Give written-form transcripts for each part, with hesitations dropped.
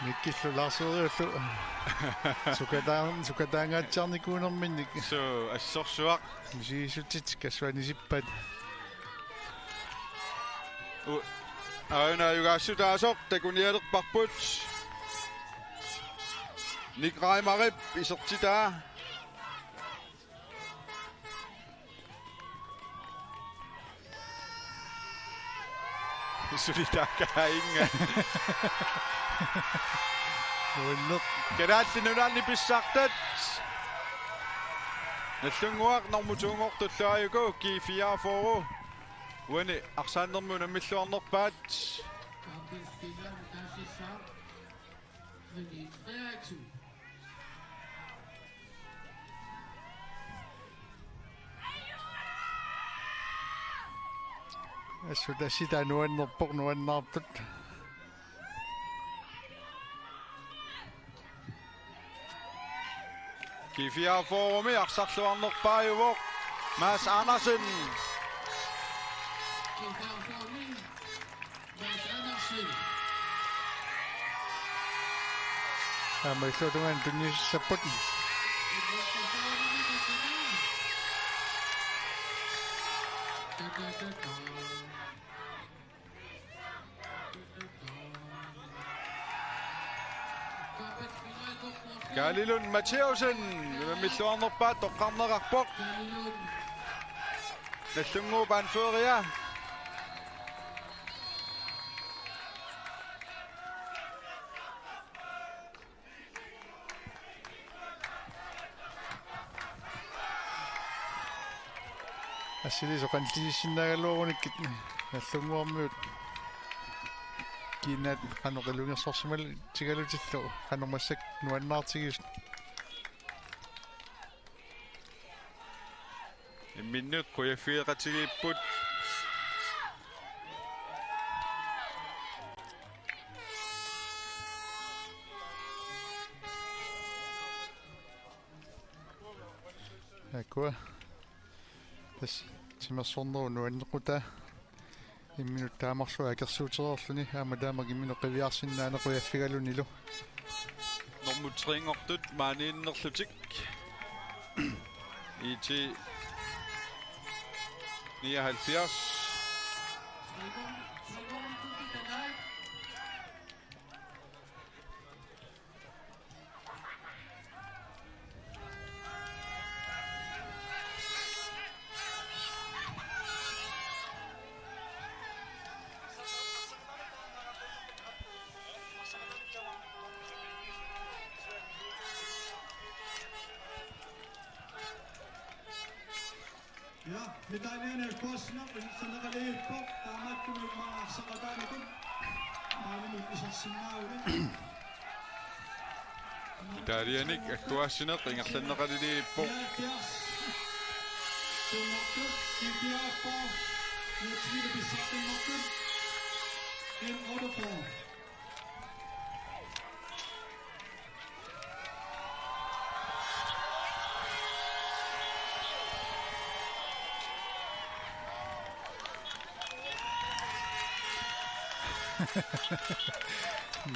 Mikkislulaarsuuriullu sukataangaatsaarnikuunerminnik so assorsuaq misiisutit kassuanisippat aina yugassutaasoq takunialerparput nikraimarip isertitaa sulitaakainga nuinneq kadaatsinunaalni pissartat nallunguaq normutungortulluayuku kiifiaaforu uani arsaannermun ammilluarnerpaat assutassita nuannerpoq nuannaarput kiifiaaforumi arsarluarnerpaajuvoq Mads Andersen amailluutungan tunnissapput Galilun Matheusen milluarnerpaat toqqarnerarpoq nallunguupan Føria assilisoqantiissinnaagaluurunikit nallunguarmiut kiinnaat qanuqilungersorsimal tigalutillu qanormassak nuannaartigis minut kuyafiiqatigiipput akua tas timersorneru nuannequta imminut taamarlua akersuutererluni aamadaama gimminu qiviarsinnaanequyaффигалунилу normutringortut maaniinnerlutik iti 79 Ja, medaljerne er kostner, men så når det er på, der er meget kunne man så der er det. Man må ikke så signal. Italianik aktuassineq ingerlanneqaliliippo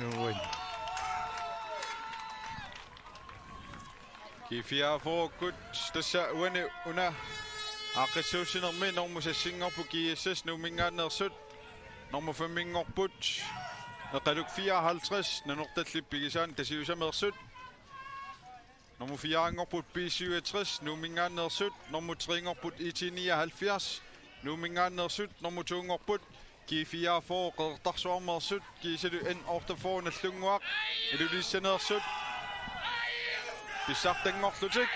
nuan kifiaaforukkut tassa uani una aqissuusinermi normusassinngorpu kiissas numingaannersut normufamingorput eqaluk 54 nanortallippigisaan tasiusameersut normufiaangorput p67 numingaannersut normutringorput i79 numingaannersut normutuungorput kifiaafor qertarsuarmersut kiisalu en ortafor nallunguaq ilulissaneersut pissartangorlutik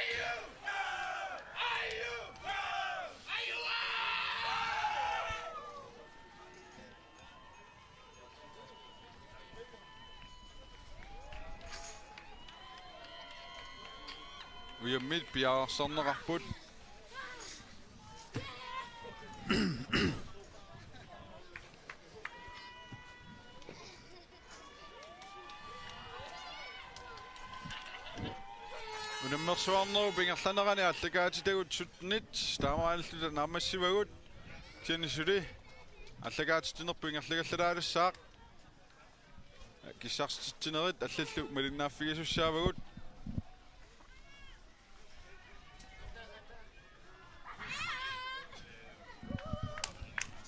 uyammit piaarsornerarput Timmersuarneru pingerlanerani allakaatitagut sutnit taamaanalluta naamassivagut tianisuli allakaatitinerpu ingerlagallalaalussaaq kissarstittinerit allallu malinnaaffigasussaavagut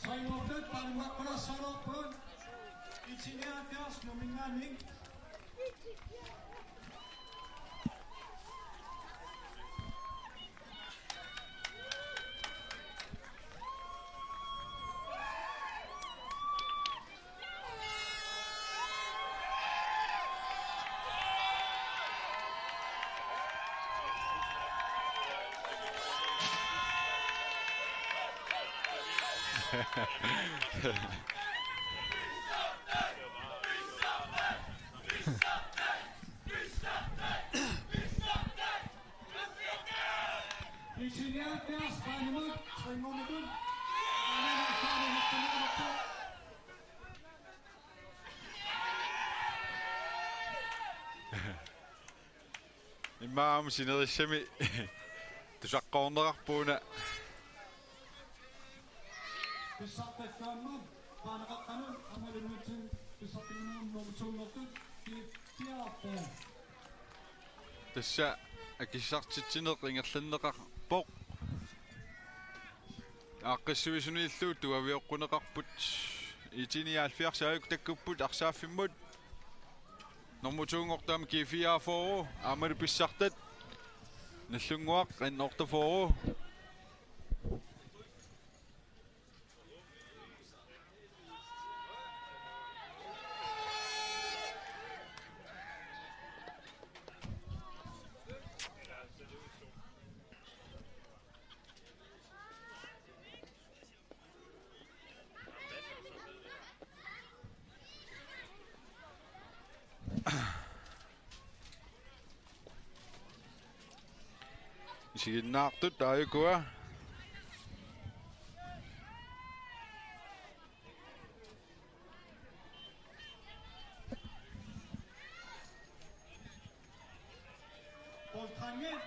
Trængåbnet, Danmark, og der så op på i 10.70, nummer 9. Imam sinerissami tusaqqornerarpuuna tassa akissartittineq ingerlanneqarpoq aaqqissuisuniilluut tuavioqquneqarput itiniaalfiarsaayuk takkupput arsaafimmut normutungortaam kifiaaforu aamalu pissartat nallunguaq qinnortaforu siginnaartut aayukua Boldtrængel,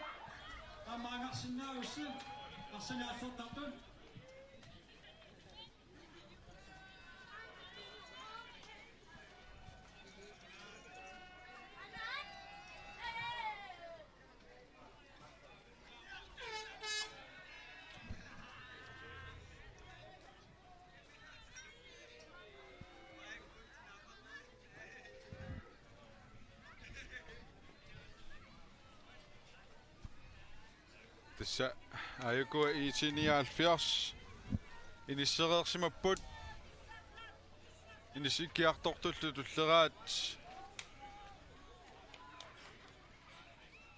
der mangler signaløse, og signalfortabben. tassa aayukua itiniaalfiars inissereersimapput inissikkiartortullu tulleraat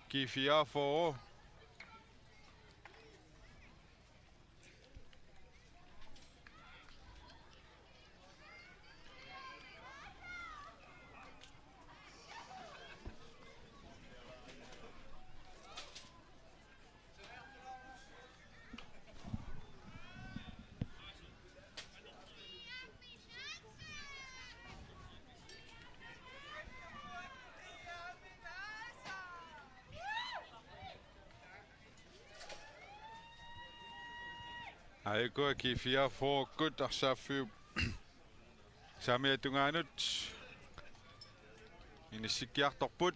kifiaaforu aayukua kifiaaforukkut arsaaffiup saamiatungaanut inissikkiartorput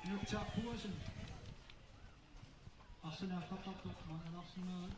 Nu tager kursen. Og så er der man også noget.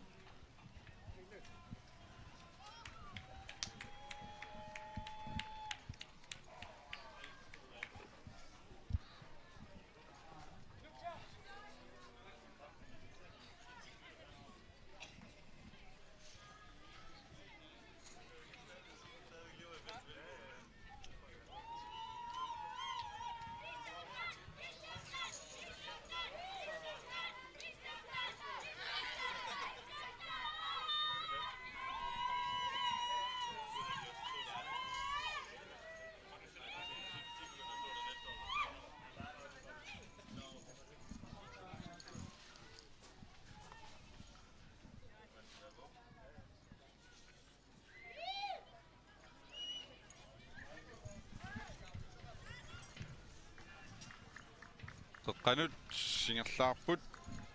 qanut singerlaarput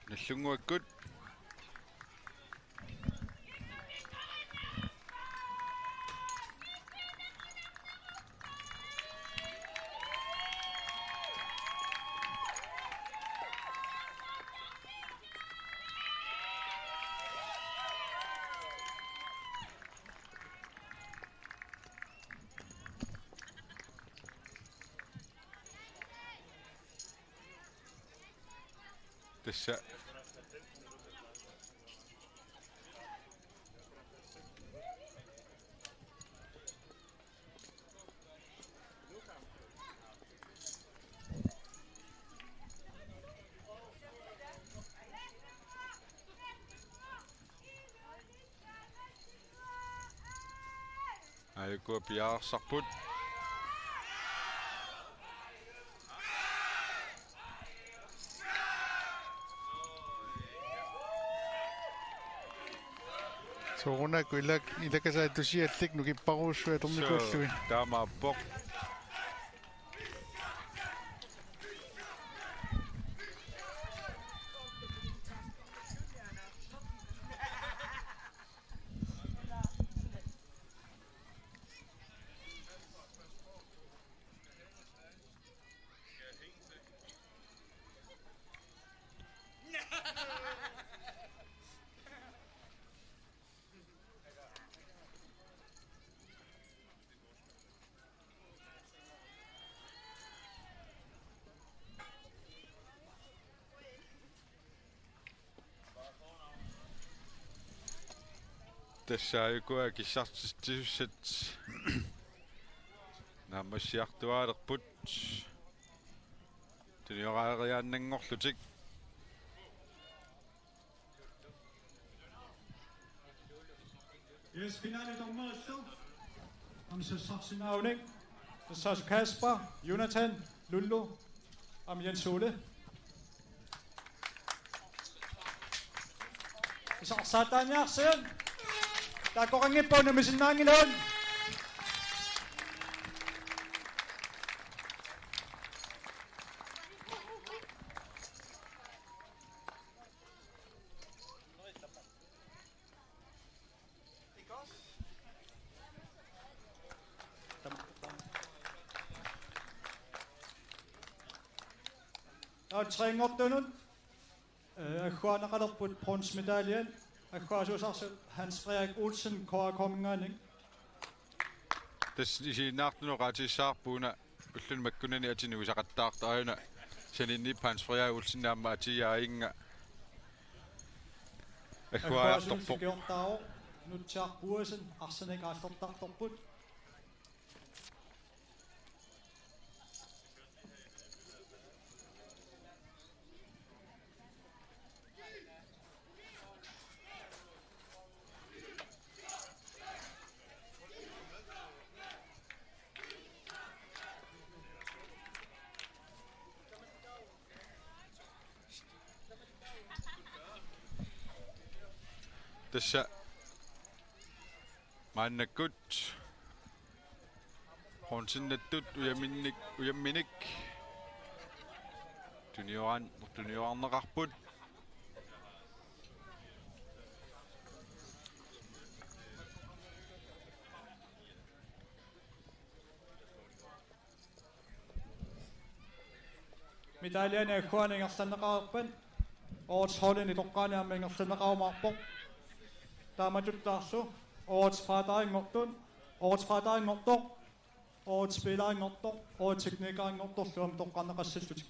nallunguakkut tässä aiku piaarsarput Sorunak ilakasaatusiallik nukipparuussuatornikulluin. taamaappoq tässä aikuaa kissartissat naamassiartuaalerput tunioraariaannangorlutik Yes, finale tornerullu. Navning. Så Kasper, Jonathan, Lullo, om Jens Ole. Så satan yaksin. Der går ingen på med sin mange løn. Trænger op dønnen. Juan har på bronzemedaljen. Hans Frederik Olsen koakomingani. tässä isiinaartunoqaatiissaarpuuna ullunmakkunani atinuisaqattaartaayuna saninni Hans Frederik Olsen naamma atiyainga Akkuaartorpo nutsaar puusen arsenik aaltortartorput. tässä maannakkut honsinnattut uyamminik tunioarneqarput Medaljerne er Juaningersanneqarpan. Årets holden i Tokkaaniammingersanneqarmarpoq. Taamatuttarsu. Årets fradaringortun. Årets fradaringortoq. Årets spilleringortoq. Årets teknikeringortorluam Tokkaanneqassalllutik.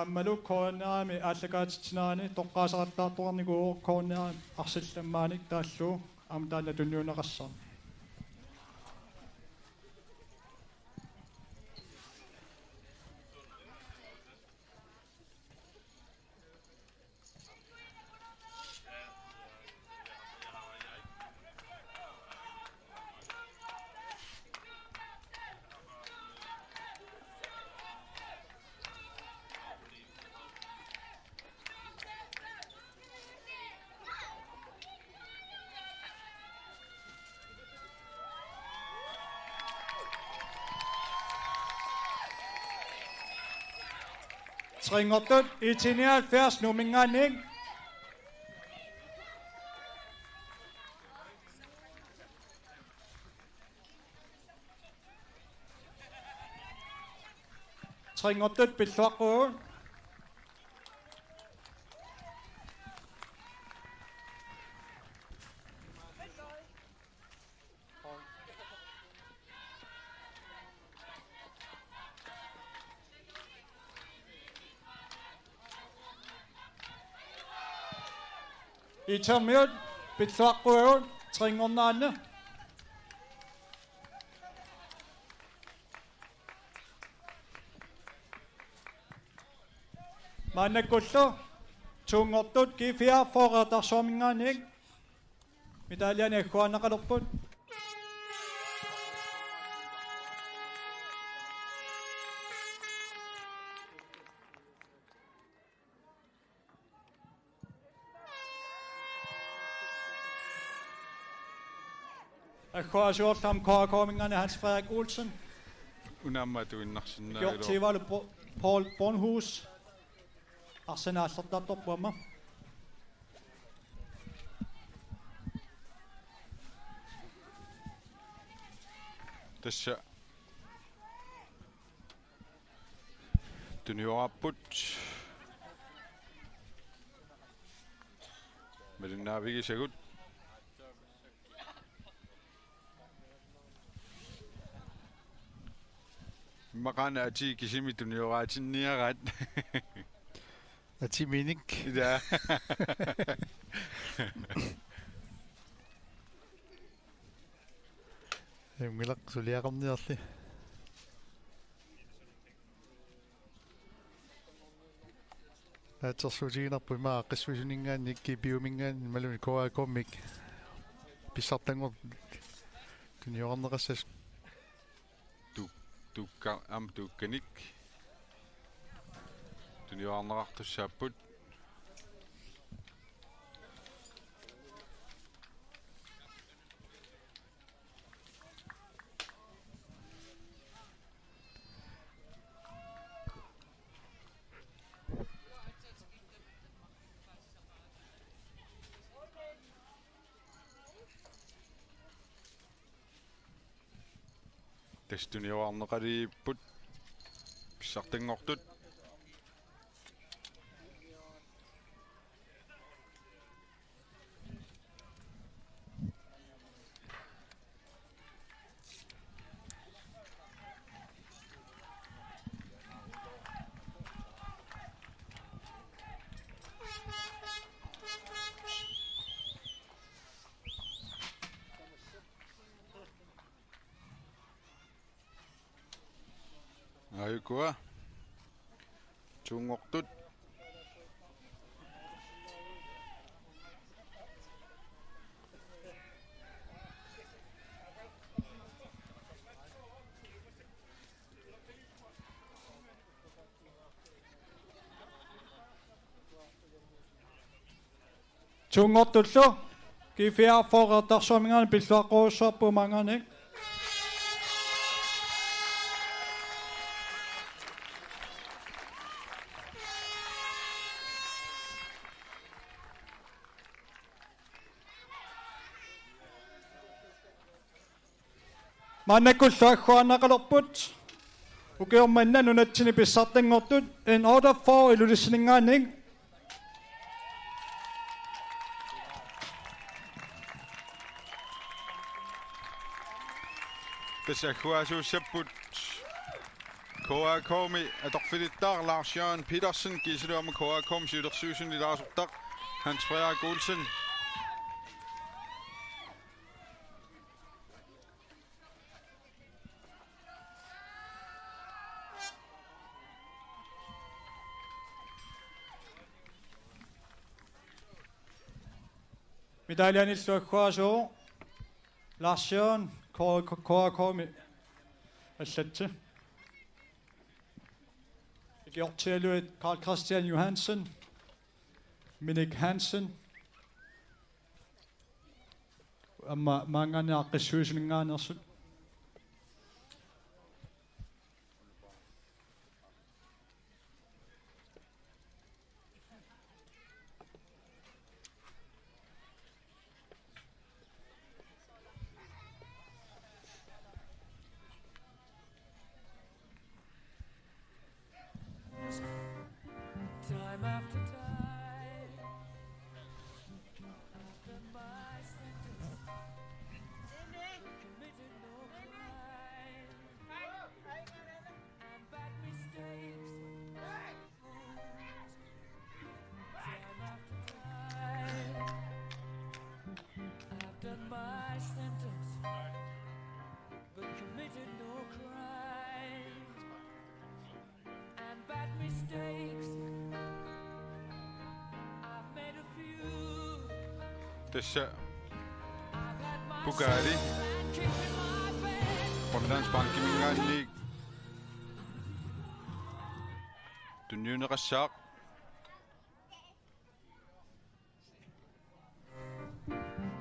Ammalu koonnaami ааллакаатитсинаани тоққаасаратаартуарникуу кооннаами арсалламмааник тааллуу амтаана тунниунеқассаа. Tringotut 179 Numinganing. Tringotut Bithuaqu. Itamut Bithuaqu Tringornaane. Mannakullu Tungortut Kifia Foratarsoomingaaniik Medalliani akkuannaqalerput Akkuasuortam KK-mingaani Hans Frederik Olsen Unammatuinnarsinnaa Gjortivalu Paul Bornhus Arsenallertartorpuama Tassa Tuniorapput Melinnavigisagut Maqana ati kisimi tunioratinniarat Ati minik. Ja. Milak suliaqarniarli. Atersuutiginarpu maa qissusuningaanni kipiumingaan maluni koakommik pissartangor tunioqarneqassas tukkanik tunioarnerartussaaput Tunioarneqaliipput pissartangortut Ayukua Tungortut Tungortullu Kifia Foratarsoomingaani Bithuaquussuarpumangaaniik Mannakullu akkuannaqalerput ukiormanna nunatsini pissartangortut in order for ilulisningaaniik Tasakhuasuussapput KAKmi atorfilittar Lars-Jørgen Petersen kisiluama KAKm syulersuusun ilaasortaq Hans Frederik Olsen Medallianilluakkuasuu Lars-Jørgen KAKmi аллатси Gjortialuit Carl Christian Johansen Minik Hansen amma mangani aqissuusuningaanерсут Tässä Bugatti. Grønlands Bankimingaanni. Tunniuneqassaaq.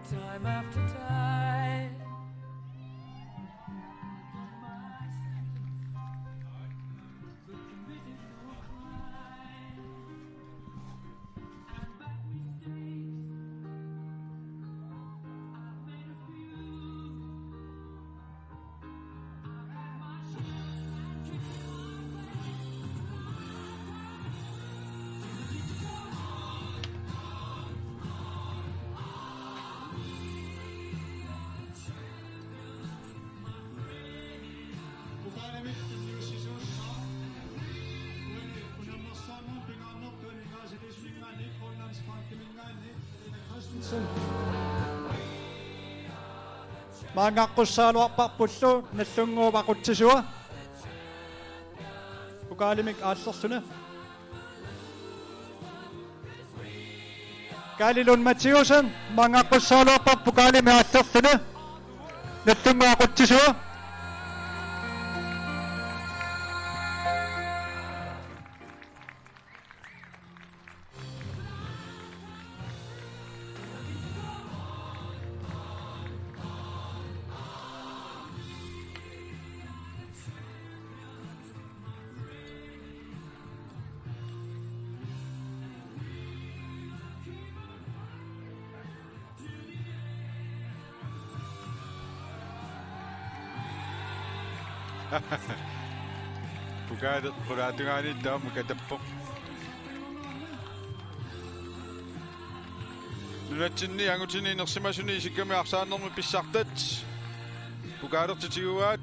Time after time. Maangaqqusaaluarparpullu nallunguuvaquttisua ukaalimik aallersuna Kaalilun Mattiusen maangaqqusaaluarparpu kaalimi aallersuna nallunguaquttisua Bugatti qulaatugaani taam katappo. Nunatsinni angutini nersimasuni isikkami arsaannermi pissartat. Bugatti-tiguaat.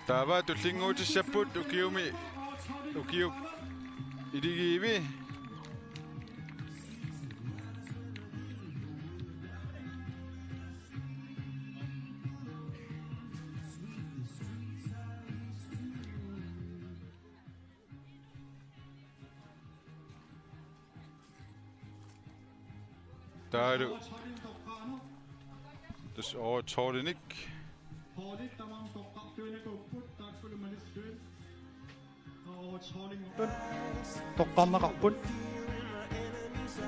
Tava tullinguutissaput ukiuk iligiivi taalu tus overtålinik toqqarnaqarput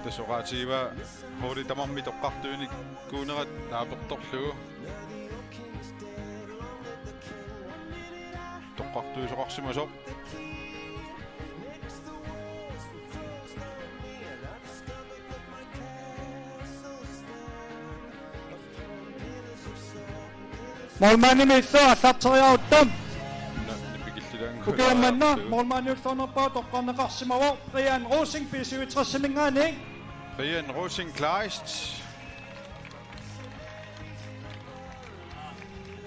tasoqaatiiva hooli tamarmi toqqartuunik kuunerat naapertorlugu toqqartuusoqarsimasoq molmanimissua assarteriaruttam nipikillulang ukiammanna molmaniullernerpaa toqqarnaqarsimava Rian Rosing pisuitrassiminggaani Brian Rosing Kleist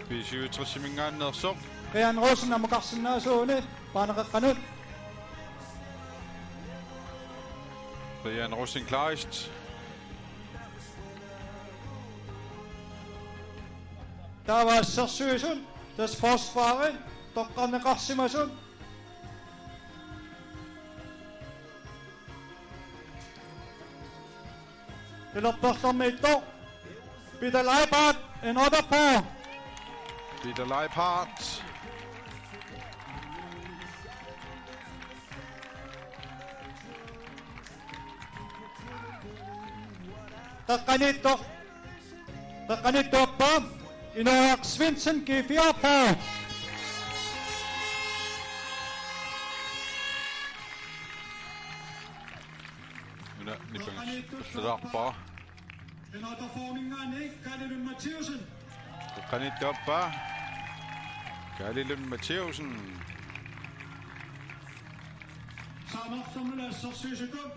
pisuutrassiminggaannersoq Rian Rosing namuqarsinnaasuuni paanaqaqqanut Brian Rosing Kleist taavaassersuisun tas forsvaari toqqarnaqarsimasun ilerperlermiitto Peter Leibhardt en otterpaa Peter Leibhardt taqqanittoqpaa Inoaq Svensson kifiarpaa Una nipangillerarpaa Enotterforningaani Kaalilun Mattiusen. Qanittoppa Kaalilun Mattiusen Samartamula Sorsysukum.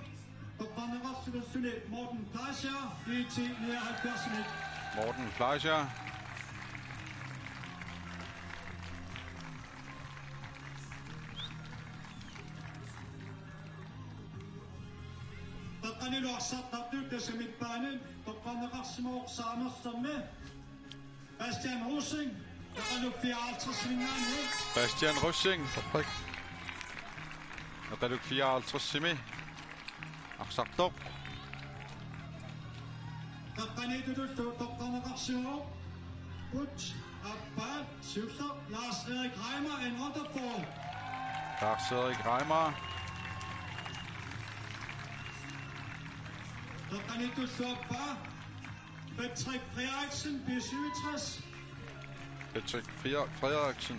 Toqqarnaqarsilussuni Morten Fleischer, GT 79 meter. Morten Fleischer luarsartartu tasamitpaanin toqqanaqarsimuoqsaanersermi Bastian Rosing taqaluk 54 mingaani Bastian Russing. Perfekt. Naqaluk 54 simi. Arsartoq. taqqanitutut toqqanaqarsimuoq put appaat siussa Lars Erik Reimer en Otterford Lars Erik Reimer. taqqanitutsuappa Patrick Frederiksen B67 Patrick Frederiksen.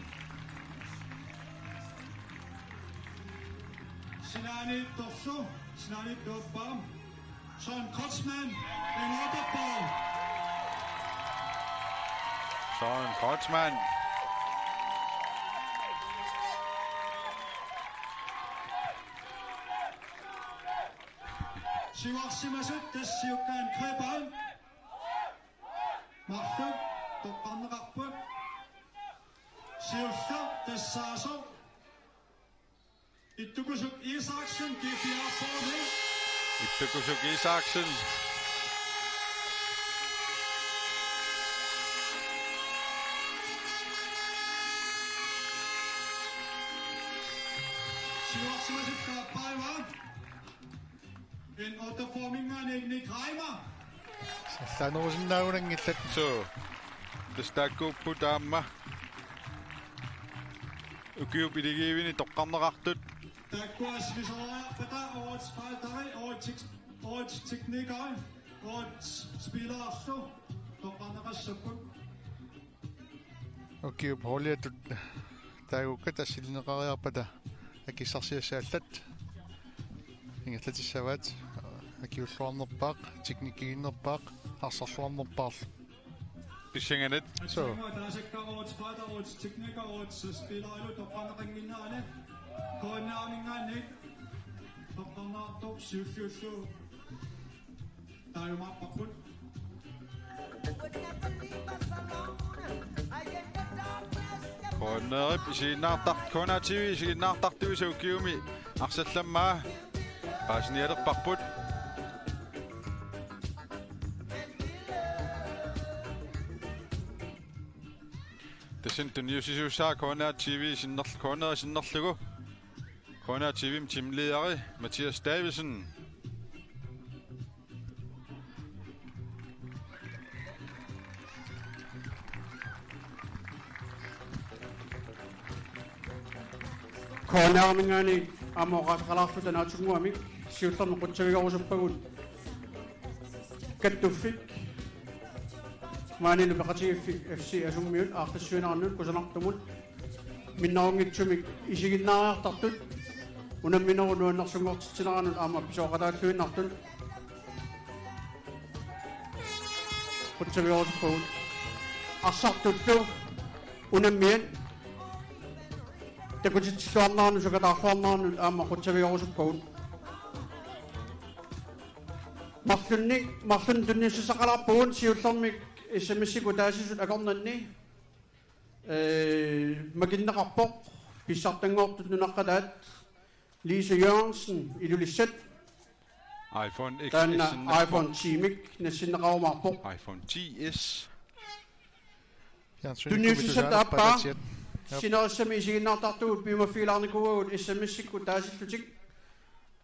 Sinani Dorso Sinani Dorbaum Søren Kreutzmann en Otterford Søren Kreutzmann. Siuarsimasut tassiukkaan Krepan Martut toqqarneqarput Siussa tassaaso Ittukusuk Isaksen G4 Ittukusuk Isaksen. Siuarsimasut kaapaiva en Otterformingaan Nick Reimer Саллаанерусиннаагунангиллат So. Тестаккууппу таамма. Укиупилигиивини тоqqarneqartut. Takkuaslisoraarpata årets falteri, årets tekniker, årets spillerarsu, toqqarneqassakut. окиуп холиатут таагукка тассилинеқариарпата акиссарсиассааллат ингаллатиссаваат акиуллуарнерпаақ техникигиннерпаақ арсарлуарнерпаарлу Писсинганат. So. Der er sikkert årets falter, årets tekniker, årets spiller, toqqarneqinginnaane. Koordinaamingaanni toqqarnaartuq siussuussu. Taayumaarparput. Kornerip isiginnaartart konativi isiginnaartartuisa ukiumi arsallammaa paasinialerparput. Tasin tunniusisuussaa Corner TV sinnerlugu. Corner TV'm teamlederi Mathias Davidsen. Kornaamingaani amooqaataqalaartutanaatsunguamik siullernu qutsavigorusuppagut kattuffik maanilu peqatigiffi FC asummiut aartassuinarnut kusanartumut minnaungitsumik isiginnaariartartut unamminerunuannarsungoortitsineraanut aama pisooqataаллуиннартут qutsavigorusuppagut арсартуллу unammian такутитсуарнаарну сукатаарлуарнаарнут аама qutsavigorusuppagut марлун тунниуссақалаарпугун сиуллэрмик иссамиссику таасисут акорнанни макиннеқарпоқ писсартангоортут нунаққатаат Lise Jørgensen ilulissat iPhone X таанна iPhone 10-мик нассиннеқарумаарпоқ iPhone 10s. тунниуссисат ааппаа синериссами исигиннаартартугут пиумаффигилаарникуугут иссамиссикку таасиллутик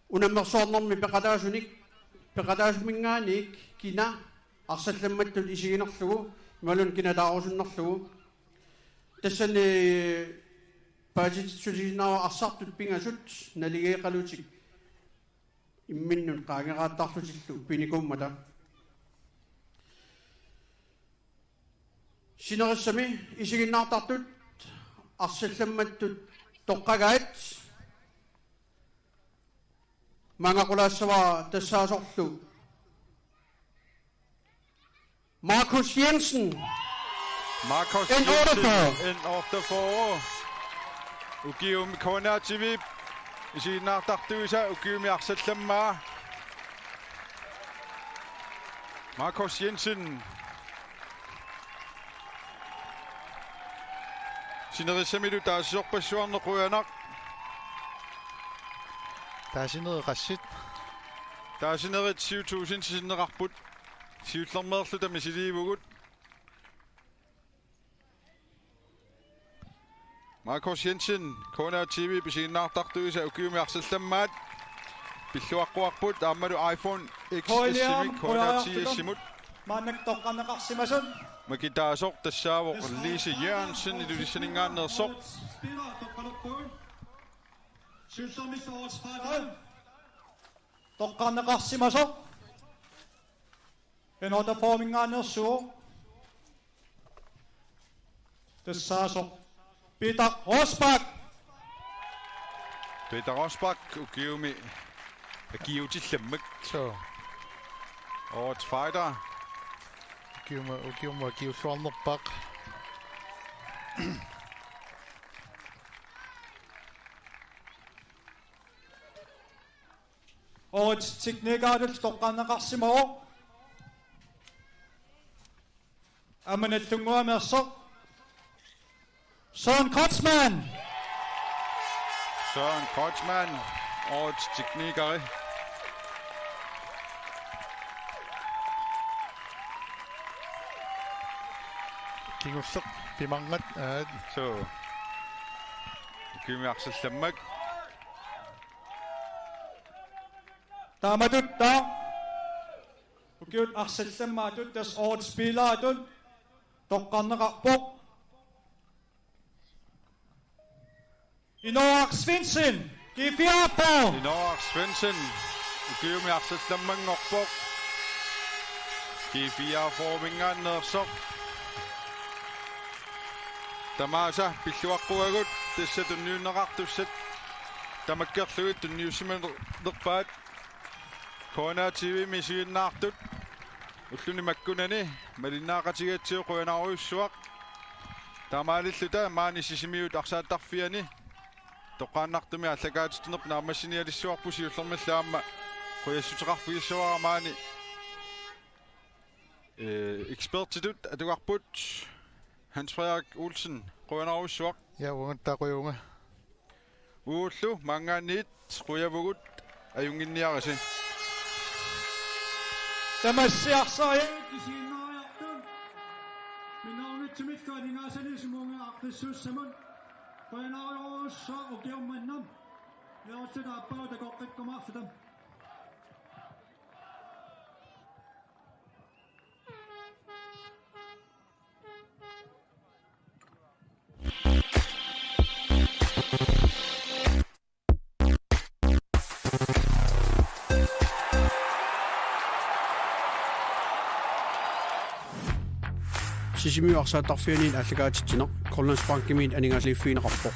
унаммерсуарнэрми пеқатаасумингааник кина арсалламматтут исигинерлугу малун кинатаарусуннерлугу тассани паажитсулигинаа арсартут пингасут налигеэқалутик имминнун qaangeraattarlutилlu pinikууммата синериссами исигиннаартартут арсалламматтут тоққагаат мангақулаассава тассаасорлу Markus Jensen Markus En Jensen en Otterford. Ukiumi Corner TV isiginnaartartuisa ukiumi arsallammaa. Markus Jensen. Sinerissamilu taasisorpassuarnequyanaq. таасинеқассит Taasineret 7000 sisinneqarput. Siullermerlu tamisiliivugut. Markus Jensen, Kona TV bisiinnaartartuisa ukiumiarsallammaat. Pilluaqquarput aammalu iPhone X simik Kona TV simut. Maannak toqqanneqarsimasun. Makitaasoq tassaavoq Lise Jørgensen ilulissaningaannersoq. Spiller toqqaluppuun. Syussarmik årets fadder. Toqqanneqarsimasoq. Enota formingaannersuo. Tassaasoq. Peter Rosbach. Peter Rosbach ukiumi akiutillammak. Så Årets fighter. ukiuma kiussuarnerpaq. Årets teknikaatul toqqanneqarsimao. Amanattunguamersoq. Søren Kotzmann. Søren Kotzmann. Årets teknikeri. Kingusseq pimangat Så ukiumiarsallammak. Taamatutta. Ukiut arsallammaatut tas årets spilleraatut. Toqqanneqarpoq. Inoar Svendsen. Gifiapo. Inoar Svendsen ukiumiarsallammanngorpoq. G4 formingaannersoq. Tamasa pilluaqquagut tassatunnniunneqartussat tamakkerlugut tunniussimanerpaat Kona TV misiginnaartut ulluni makkunani malinnaaqatigatsiu quyanaaruissuaq tamaalilluta maani sisimiut arsaattarfiani toqqaannartumi allakaatittunerp naamassinialissuarpu siullermallaamma quyassutеқарфигиссуара maani ekspertitut atuqarput Hans Frederik Olsen, quyanaaruissuaq. Ja, uuntaaquyunga. Uullu mangaanniit quyavugut ajunginniarisi. Tamassiarsari. Kisiinnaariartun. Minnaarnitsimikka ningaasaniisimuunga aqpissuussamun. Quyanaaruussa ukiummannam. Yaarsuta appau takoqqikkumaarsutam. Sisimiu arsaattarfianiin allakaatittineq Korlandsbankkimiin aningaasliiffiineqarpoq